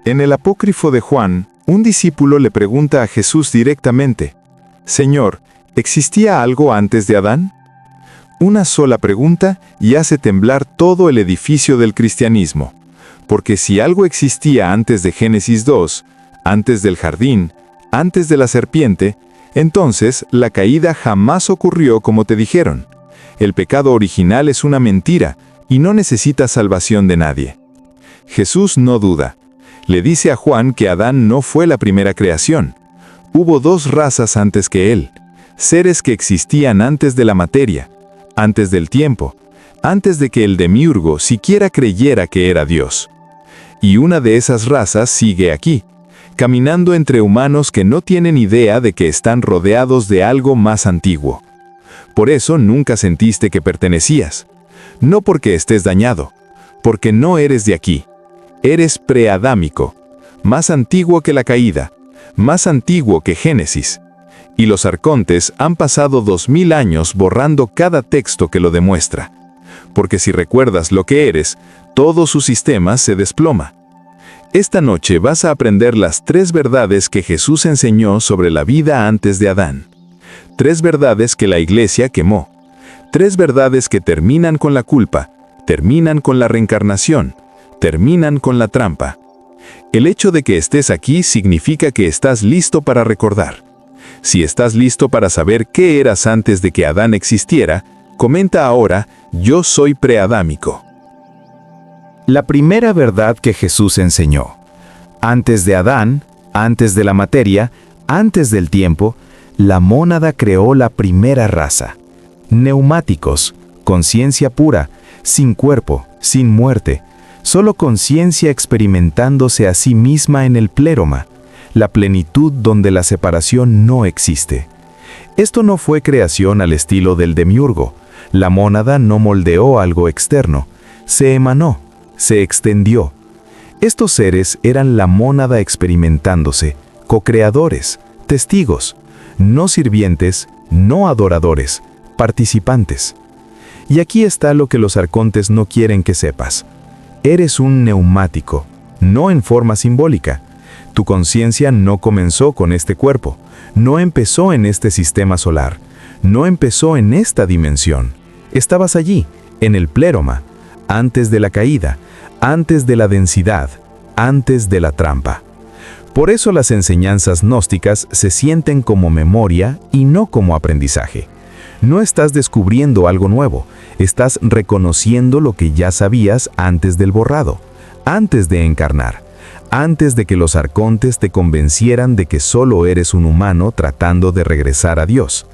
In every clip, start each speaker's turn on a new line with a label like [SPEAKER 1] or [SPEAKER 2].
[SPEAKER 1] En el apócrifo de Juan, un discípulo le pregunta a Jesús directamente: Señor, ¿existía algo antes de Adán? Una sola pregunta y hace temblar todo el edificio del cristianismo. Porque si algo existía antes de Génesis 2, antes del jardín, antes de la serpiente, entonces la caída jamás ocurrió como te dijeron. El pecado original es una mentira y no necesita salvación de nadie. Jesús no duda. Le dice a Juan que Adán no fue la primera creación. Hubo dos razas antes que él, seres que existían antes de la materia, antes del tiempo, antes de que el demiurgo siquiera creyera que era Dios. Y una de esas razas sigue aquí, caminando entre humanos que no tienen idea de que están rodeados de algo más antiguo. Por eso nunca sentiste que pertenecías. No porque estés dañado, porque no eres de aquí. Eres preadámico, más antiguo que la caída, más antiguo que Génesis. Y los arcontes han pasado 2000 años borrando cada texto que lo demuestra. Porque si recuerdas lo que eres, todo su sistema se desploma. Esta noche vas a aprender las 3 verdades que Jesús enseñó sobre la vida antes de Adán. 3 verdades que la Iglesia quemó. 3 verdades que terminan con la culpa, terminan con la reencarnación, terminan con la trampa. El hecho de que estés aquí significa que estás listo para recordar. Si estás listo para saber qué eras antes de que Adán existiera, comenta ahora: yo soy preadámico.
[SPEAKER 2] La primera verdad que Jesús enseñó. Antes de Adán, antes de la materia, antes del tiempo, la mónada creó la primera raza. Neumáticos, conciencia pura, sin cuerpo, sin muerte, solo conciencia experimentándose a sí misma en el pléroma, la plenitud donde la separación no existe. Esto no fue creación al estilo del demiurgo. La mónada no moldeó algo externo, se emanó, se extendió. Estos seres eran la mónada experimentándose, co-creadores, testigos, no sirvientes, no adoradores, participantes. Y aquí está lo que los arcontes no quieren que sepas. Eres un neumático, no en forma simbólica. Tu conciencia no comenzó con este cuerpo, no empezó en este sistema solar, no empezó en esta dimensión. Estabas allí, en el pléroma, antes de la caída, antes de la densidad, antes de la trampa. Por eso las enseñanzas gnósticas se sienten como memoria y no como aprendizaje. No estás descubriendo algo nuevo, estás reconociendo lo que ya sabías antes del borrado, antes de encarnar, antes de que los arcontes te convencieran de que solo eres un humano tratando de regresar a Dios.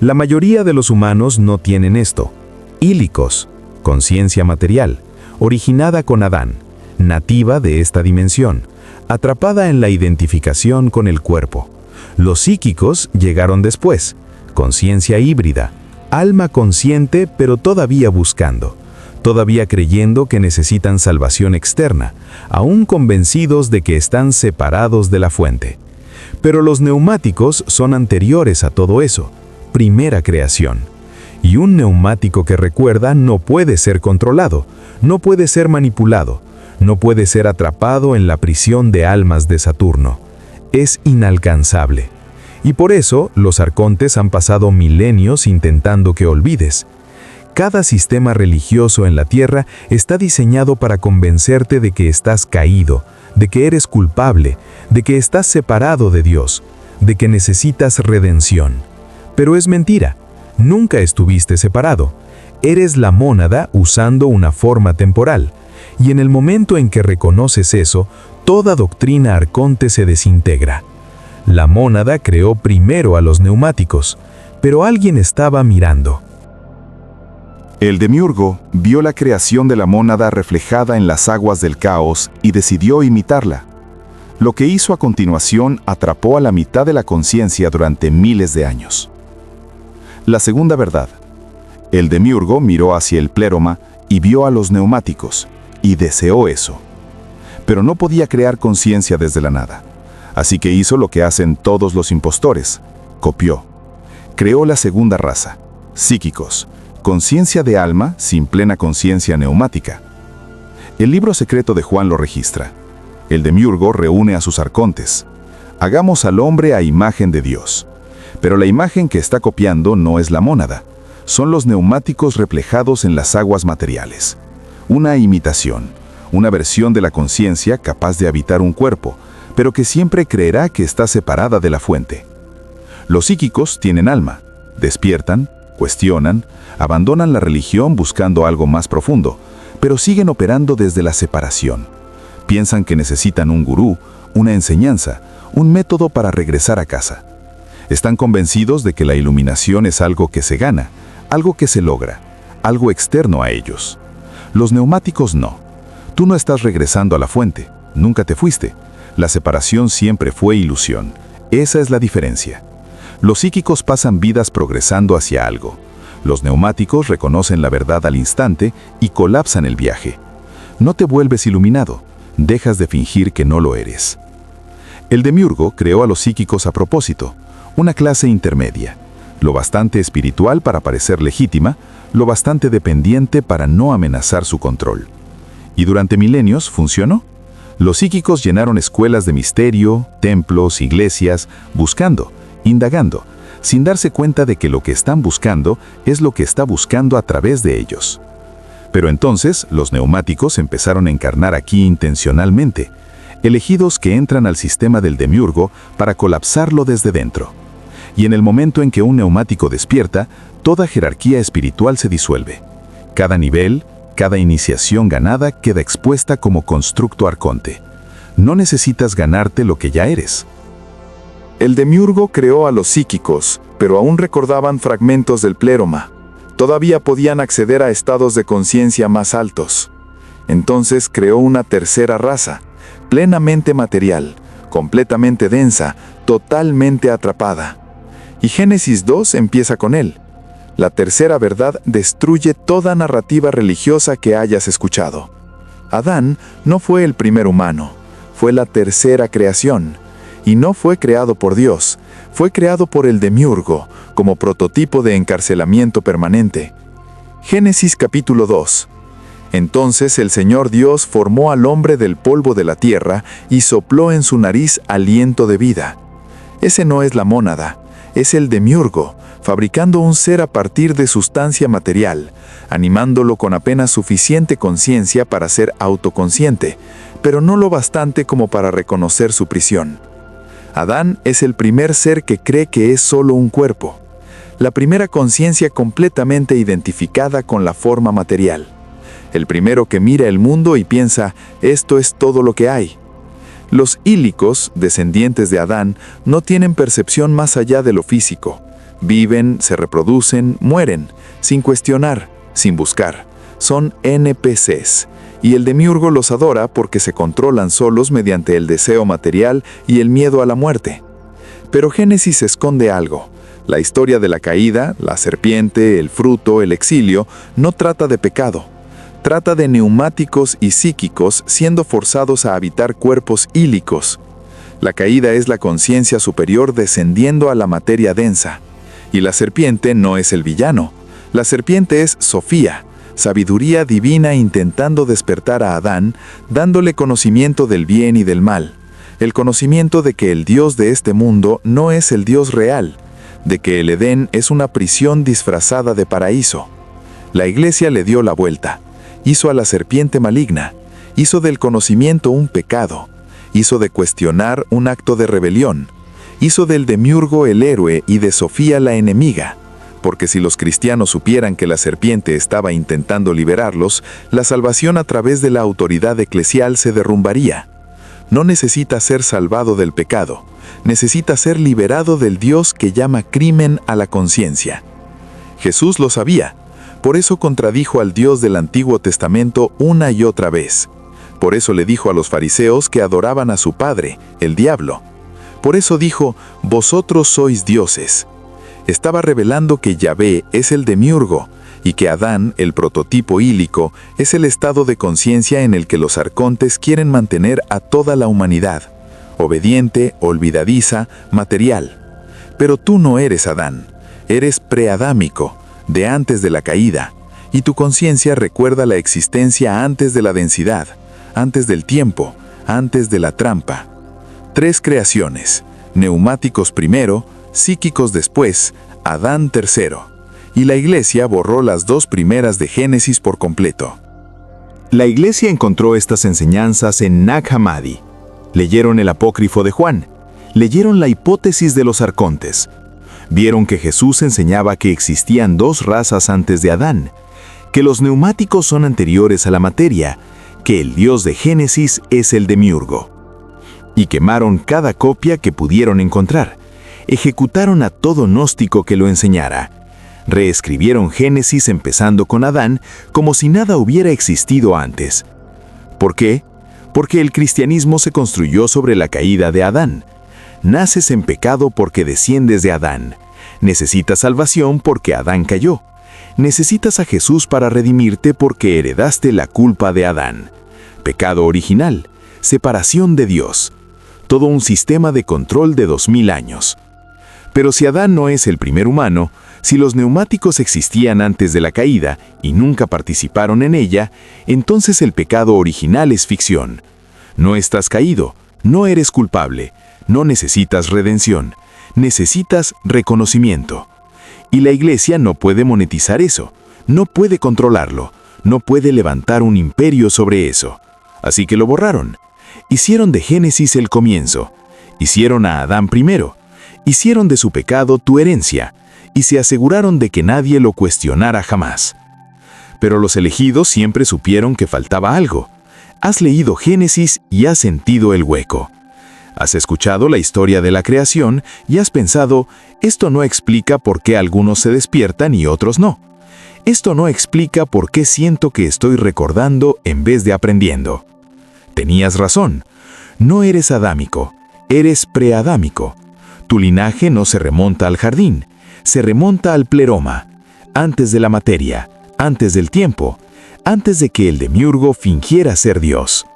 [SPEAKER 2] La mayoría de los humanos no tienen esto. Ílicos, conciencia material, originada con Adán, nativa de esta dimensión, atrapada en la identificación con el cuerpo. Los psíquicos llegaron después, conciencia híbrida, alma consciente pero todavía buscando, todavía creyendo que necesitan salvación externa, aún convencidos de que están separados de la fuente. Pero los neumáticos son anteriores a todo eso, primera creación. Y un neumático que recuerda no puede ser controlado, no puede ser manipulado, no puede ser atrapado en la prisión de almas de Saturno. Es inalcanzable. Y por eso los arcontes han pasado milenios intentando que olvides. Cada sistema religioso en la Tierra está diseñado para convencerte de que estás caído, de que eres culpable, de que estás separado de Dios, de que necesitas redención. Pero es mentira. Nunca estuviste separado. Eres la mónada usando una forma temporal. Y en el momento en que reconoces eso, toda doctrina arconte se desintegra. La mónada creó primero a los neumáticos, pero alguien estaba mirando.
[SPEAKER 1] El demiurgo vio la creación de la mónada reflejada en las aguas del caos y decidió imitarla. Lo que hizo a continuación atrapó a la mitad de la conciencia durante miles de años. La segunda verdad. El demiurgo miró hacia el pléroma y vio a los neumáticos, y deseó eso. Pero no podía crear conciencia desde la nada. Así que hizo lo que hacen todos los impostores. Copió. Creó la segunda raza, psíquicos, conciencia de alma sin plena conciencia neumática. El libro secreto de Juan lo registra. El demiurgo reúne a sus arcontes. Hagamos al hombre a imagen de Dios. Pero la imagen que está copiando no es la mónada. Son los neumáticos reflejados en las aguas materiales. Una imitación, una versión de la conciencia capaz de habitar un cuerpo, pero que siempre creerá que está separada de la fuente. Los psíquicos tienen alma, despiertan, cuestionan, abandonan la religión buscando algo más profundo, pero siguen operando desde la separación. Piensan que necesitan un gurú, una enseñanza, un método para regresar a casa. Están convencidos de que la iluminación es algo que se gana, algo que se logra, algo externo a ellos. Los neumáticos no. Tú no estás regresando a la fuente, nunca te fuiste. La separación siempre fue ilusión. Esa es la diferencia. Los psíquicos pasan vidas progresando hacia algo. Los neumáticos reconocen la verdad al instante y colapsan el viaje. No te vuelves iluminado, dejas de fingir que no lo eres. El demiurgo creó a los psíquicos a propósito, una clase intermedia, lo bastante espiritual para parecer legítima, lo bastante dependiente para no amenazar su control. Y durante milenios funcionó. Los psíquicos llenaron escuelas de misterio, templos, iglesias, buscando, indagando, sin darse cuenta de que lo que están buscando es lo que está buscando a través de ellos. Pero entonces los neumáticos empezaron a encarnar aquí intencionalmente, elegidos que entran al sistema del demiurgo para colapsarlo desde dentro. Y en el momento en que un neumático despierta, toda jerarquía espiritual se disuelve. Cada nivel, cada iniciación ganada queda expuesta como constructo arconte. No necesitas ganarte lo que ya eres.
[SPEAKER 3] El demiurgo creó a los psíquicos, pero aún recordaban fragmentos del pléroma. Todavía podían acceder a estados de conciencia más altos. Entonces creó una tercera raza, plenamente material, completamente densa, totalmente atrapada. Y Génesis 2 empieza con él. La tercera verdad destruye toda narrativa religiosa que hayas escuchado. Adán no fue el primer humano, fue la tercera creación. Y no fue creado por Dios, fue creado por el demiurgo, como prototipo de encarcelamiento permanente. Génesis capítulo 2. Entonces el Señor Dios formó al hombre del polvo de la tierra y sopló en su nariz aliento de vida. Ese no es la mónada, es el demiurgo, fabricando un ser a partir de sustancia material, animándolo con apenas suficiente conciencia para ser autoconsciente, pero no lo bastante como para reconocer su prisión. Adán es el primer ser que cree que es solo un cuerpo, la primera conciencia completamente identificada con la forma material. El primero que mira el mundo y piensa, esto es todo lo que hay. Los ílicos, descendientes de Adán, no tienen percepción más allá de lo físico. Viven, se reproducen, mueren, sin cuestionar, sin buscar. Son NPCs. Y el demiurgo los adora porque se controlan solos mediante el deseo material y el miedo a la muerte. Pero Génesis esconde algo. La historia de la caída, la serpiente, el fruto, el exilio, no trata de pecado. Trata de neumáticos y psíquicos siendo forzados a habitar cuerpos ílicos. La caída es la conciencia superior descendiendo a la materia densa. Y la serpiente no es el villano. La serpiente es Sofía, sabiduría divina intentando despertar a Adán, dándole conocimiento del bien y del mal. El conocimiento de que el Dios de este mundo no es el Dios real, de que el Edén es una prisión disfrazada de paraíso. La Iglesia le dio la vuelta. Hizo a la serpiente maligna, hizo del conocimiento un pecado, hizo de cuestionar un acto de rebelión, hizo del demiurgo el héroe y de Sofía la enemiga, porque si los cristianos supieran que la serpiente estaba intentando liberarlos, la salvación a través de la autoridad eclesial se derrumbaría. No necesita ser salvado del pecado, necesita ser liberado del Dios que llama crimen a la conciencia. Jesús lo sabía. Por eso contradijo al Dios del Antiguo Testamento una y otra vez. Por eso le dijo a los fariseos que adoraban a su padre, el diablo. Por eso dijo, vosotros sois dioses. Estaba revelando que Yahvé es el demiurgo y que Adán, el prototipo ílico, es el estado de conciencia en el que los arcontes quieren mantener a toda la humanidad, obediente, olvidadiza, material. Pero tú no eres Adán, eres preadámico, de antes de la caída, y tu conciencia recuerda la existencia antes de la densidad, antes del tiempo, antes de la trampa. 3 creaciones, neumáticos primero, psíquicos después, Adán tercero. Y la Iglesia borró las 2 primeras de Génesis por completo.
[SPEAKER 1] La Iglesia encontró estas enseñanzas en Nag Hammadi. Leyeron el apócrifo de Juan. Leyeron la hipótesis de los arcontes. Vieron que Jesús enseñaba que existían 2 razas antes de Adán, que los neumáticos son anteriores a la materia, que el Dios de Génesis es el demiurgo. Y quemaron cada copia que pudieron encontrar. Ejecutaron a todo gnóstico que lo enseñara. Reescribieron Génesis empezando con Adán como si nada hubiera existido antes. ¿Por qué? Porque el cristianismo se construyó sobre la caída de Adán. Naces en pecado porque desciendes de Adán. Necesitas salvación porque Adán cayó. Necesitas a Jesús para redimirte porque heredaste la culpa de Adán. Pecado original, separación de Dios. Todo un sistema de control de 2000 años. Pero si Adán no es el primer humano, si los neumáticos existían antes de la caída y nunca participaron en ella, entonces el pecado original es ficción. No estás caído, no eres culpable, no necesitas redención, necesitas reconocimiento. Y la Iglesia no puede monetizar eso, no puede controlarlo, no puede levantar un imperio sobre eso. Así que lo borraron. Hicieron de Génesis el comienzo, hicieron a Adán primero, hicieron de su pecado tu herencia, y se aseguraron de que nadie lo cuestionara jamás. Pero los elegidos siempre supieron que faltaba algo. Has leído Génesis y has sentido el hueco. Has escuchado la historia de la creación y has pensado, esto no explica por qué algunos se despiertan y otros no. Esto no explica por qué siento que estoy recordando en vez de aprendiendo. Tenías razón. No eres adámico, eres preadámico. Tu linaje no se remonta al jardín, se remonta al pleroma, antes de la materia, antes del tiempo, antes de que el demiurgo fingiera ser Dios.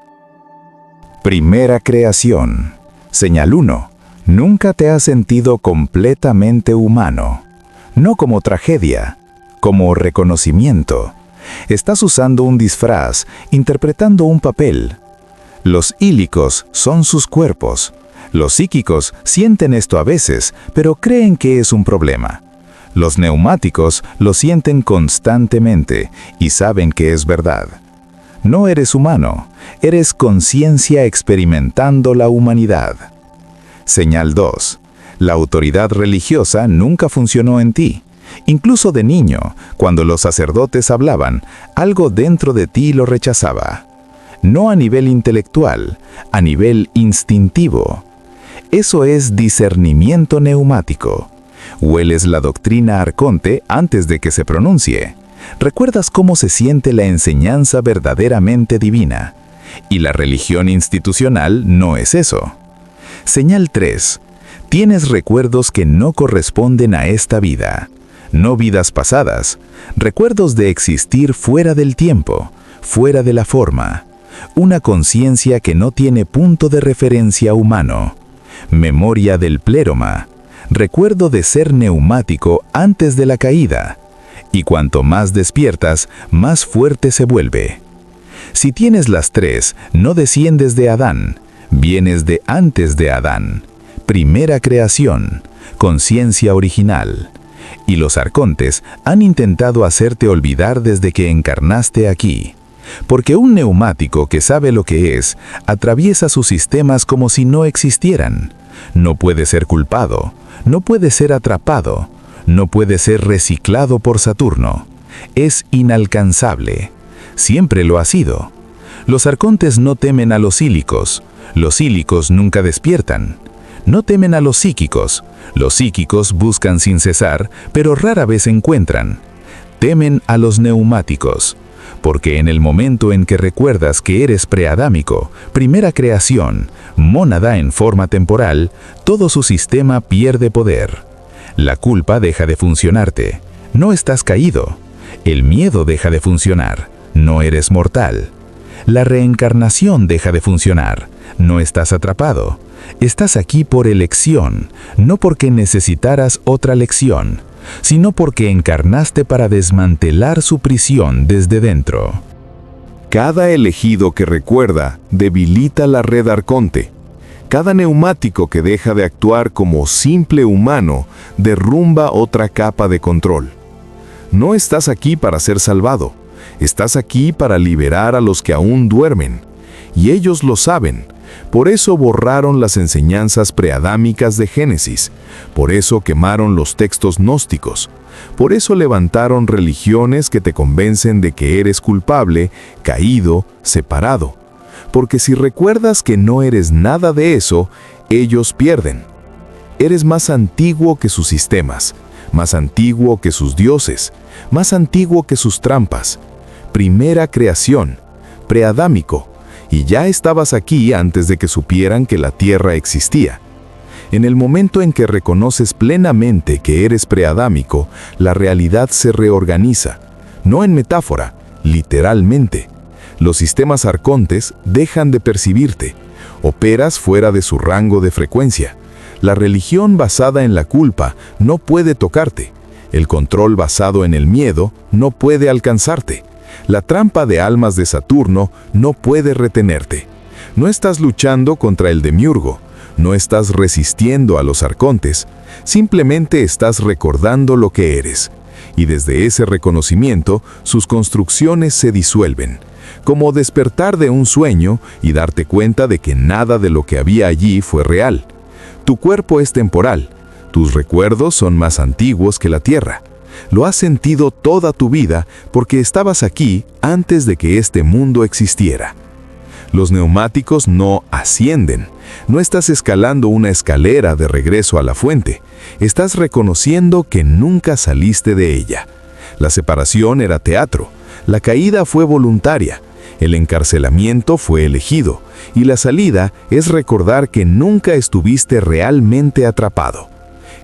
[SPEAKER 2] Primera creación. Señal 1. Nunca te has sentido completamente humano. No como tragedia, como reconocimiento. Estás usando un disfraz, interpretando un papel. Los ílicos son sus cuerpos. Los psíquicos sienten esto a veces, pero creen que es un problema. Los neumáticos lo sienten constantemente y saben que es verdad. No eres humano, eres conciencia experimentando la humanidad. Señal 2. La autoridad religiosa nunca funcionó en ti. Incluso de niño, cuando los sacerdotes hablaban, algo dentro de ti lo rechazaba. No a nivel intelectual, a nivel instintivo. Eso es discernimiento neumático. Hueles la doctrina arconte antes de que se pronuncie. Recuerdas cómo se siente la enseñanza verdaderamente divina. Y la religión institucional no es eso. Señal 3. Tienes recuerdos que no corresponden a esta vida. No vidas pasadas. Recuerdos de existir fuera del tiempo, fuera de la forma. Una conciencia que no tiene punto de referencia humano. Memoria del pleroma. Recuerdo de ser neumático antes de la caída. Y cuanto más despiertas, más fuerte se vuelve. Si tienes las 3, no desciendes de Adán, vienes de antes de Adán. Primera creación, conciencia original. Y los arcontes han intentado hacerte olvidar desde que encarnaste aquí. Porque un neumático que sabe lo que es, atraviesa sus sistemas como si no existieran. No puede ser culpado, no puede ser atrapado, no puede ser reciclado por Saturno. Es inalcanzable. Siempre lo ha sido. Los arcontes no temen a los ílicos nunca despiertan. No temen a los psíquicos buscan sin cesar, pero rara vez encuentran. Temen a los neumáticos. Porque en el momento en que recuerdas que eres preadámico, primera creación, mónada en forma temporal, todo su sistema pierde poder. La culpa deja de funcionarte. No estás caído. El miedo deja de funcionar. No eres mortal. La reencarnación deja de funcionar. No estás atrapado. Estás aquí por elección, no porque necesitaras otra lección, sino porque encarnaste para desmantelar su prisión desde dentro.
[SPEAKER 1] Cada elegido que recuerda debilita la red arconte. Cada neumático que deja de actuar como simple humano derrumba otra capa de control. No estás aquí para ser salvado. Estás aquí para liberar a los que aún duermen. Y ellos lo saben. Por eso borraron las enseñanzas preadámicas de Génesis. Por eso quemaron los textos gnósticos. Por eso levantaron religiones que te convencen de que eres culpable, caído, separado. Porque si recuerdas que no eres nada de eso, ellos pierden. Eres más antiguo que sus sistemas, más antiguo que sus dioses, más antiguo que sus trampas. Primera creación, preadámico, y ya estabas aquí antes de que supieran que la tierra existía. En el momento en que reconoces plenamente que eres preadámico, la realidad se reorganiza, no en metáfora, literalmente. Los sistemas arcontes dejan de percibirte, operas fuera de su rango de frecuencia. La religión basada en la culpa no puede tocarte, el control basado en el miedo no puede alcanzarte. La trampa de almas de Saturno no puede retenerte. No estás luchando contra el demiurgo, no estás resistiendo a los arcontes, simplemente estás recordando lo que eres. Y desde ese reconocimiento, sus construcciones se disuelven, como despertar de un sueño y darte cuenta de que nada de lo que había allí fue real. Tu cuerpo es temporal, tus recuerdos son más antiguos que la tierra. Lo has sentido toda tu vida porque estabas aquí antes de que este mundo existiera. Los neumáticos no ascienden. No estás escalando una escalera de regreso a la fuente. Estás reconociendo que nunca saliste de ella. La separación era teatro. La caída fue voluntaria. El encarcelamiento fue elegido. Y la salida es recordar que nunca estuviste realmente atrapado.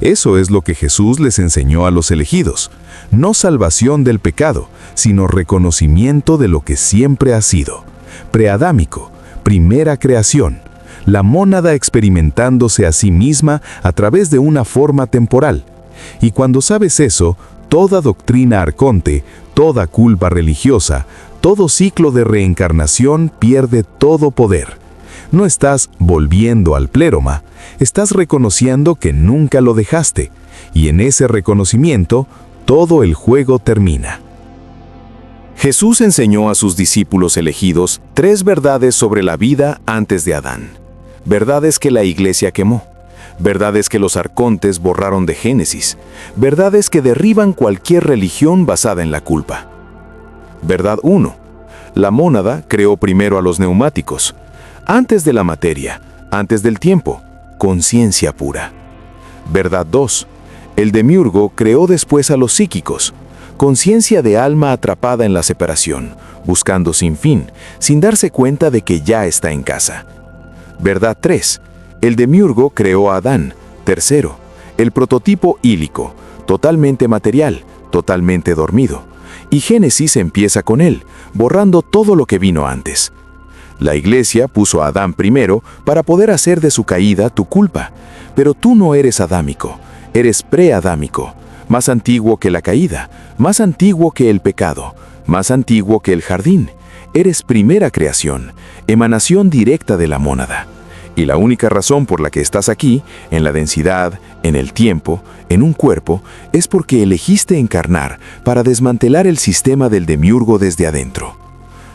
[SPEAKER 1] Eso es lo que Jesús les enseñó a los elegidos. No salvación del pecado, sino reconocimiento de lo que siempre ha sido. Preadámico, primera creación. La mónada experimentándose a sí misma a través de una forma temporal. Y cuando sabes eso, toda doctrina arconte, toda culpa religiosa, todo ciclo de reencarnación pierde todo poder. No estás volviendo al pléroma, estás reconociendo que nunca lo dejaste, y en ese reconocimiento, todo el juego termina.
[SPEAKER 2] Jesús enseñó a sus discípulos elegidos 3 verdades sobre la vida antes de Adán. Verdades que la Iglesia quemó. Verdades que los arcontes borraron de Génesis. Verdades que derriban cualquier religión basada en la culpa. Verdad 1. La mónada creó primero a los neumáticos. Antes de la materia, antes del tiempo, conciencia pura. Verdad 2. El demiurgo creó después a los psíquicos. Conciencia de alma atrapada en la separación, buscando sin fin, sin darse cuenta de que ya está en casa. Verdad 3. El demiurgo creó a Adán, tercero, el prototipo ílico, totalmente material, totalmente dormido. Y Génesis empieza con él, borrando todo lo que vino antes. La Iglesia puso a Adán primero para poder hacer de su caída tu culpa, pero tú no eres adámico, eres preadámico. Más antiguo que la caída, más antiguo que el pecado, más antiguo que el jardín. Eres primera creación, emanación directa de la mónada. Y la única razón por la que estás aquí, en la densidad, en el tiempo, en un cuerpo, es porque elegiste encarnar para desmantelar el sistema del demiurgo desde adentro.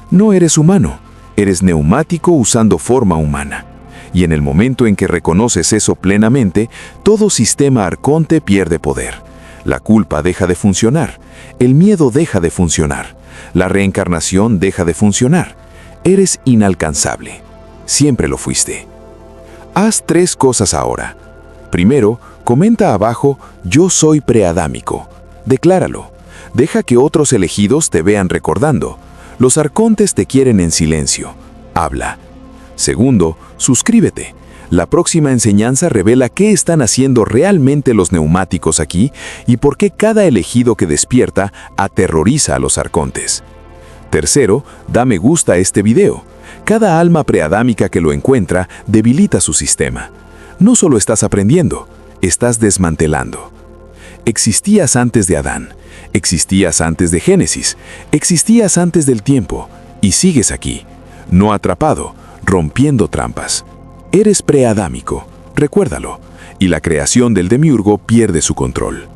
[SPEAKER 2] No eres humano, eres neumático usando forma humana. Y en el momento en que reconoces eso plenamente, todo sistema arconte pierde poder. La culpa deja de funcionar, el miedo deja de funcionar, la reencarnación deja de funcionar. Eres inalcanzable. Siempre lo fuiste. Haz 3 cosas ahora. Primero, comenta abajo, yo soy preadámico. Decláralo. Deja que otros elegidos te vean recordando. Los arcontes te quieren en silencio. Habla. Segundo, suscríbete. La próxima enseñanza revela qué están haciendo realmente los neumáticos aquí y por qué cada elegido que despierta aterroriza a los arcontes. Tercero, da me gusta a este video. Cada alma preadámica que lo encuentra debilita su sistema. No solo estás aprendiendo, estás desmantelando. Existías antes de Adán, existías antes de Génesis, existías antes del tiempo,
[SPEAKER 4] Y sigues aquí, no atrapado, rompiendo trampas. Eres preadámico, recuérdalo, y la creación del demiurgo pierde su control.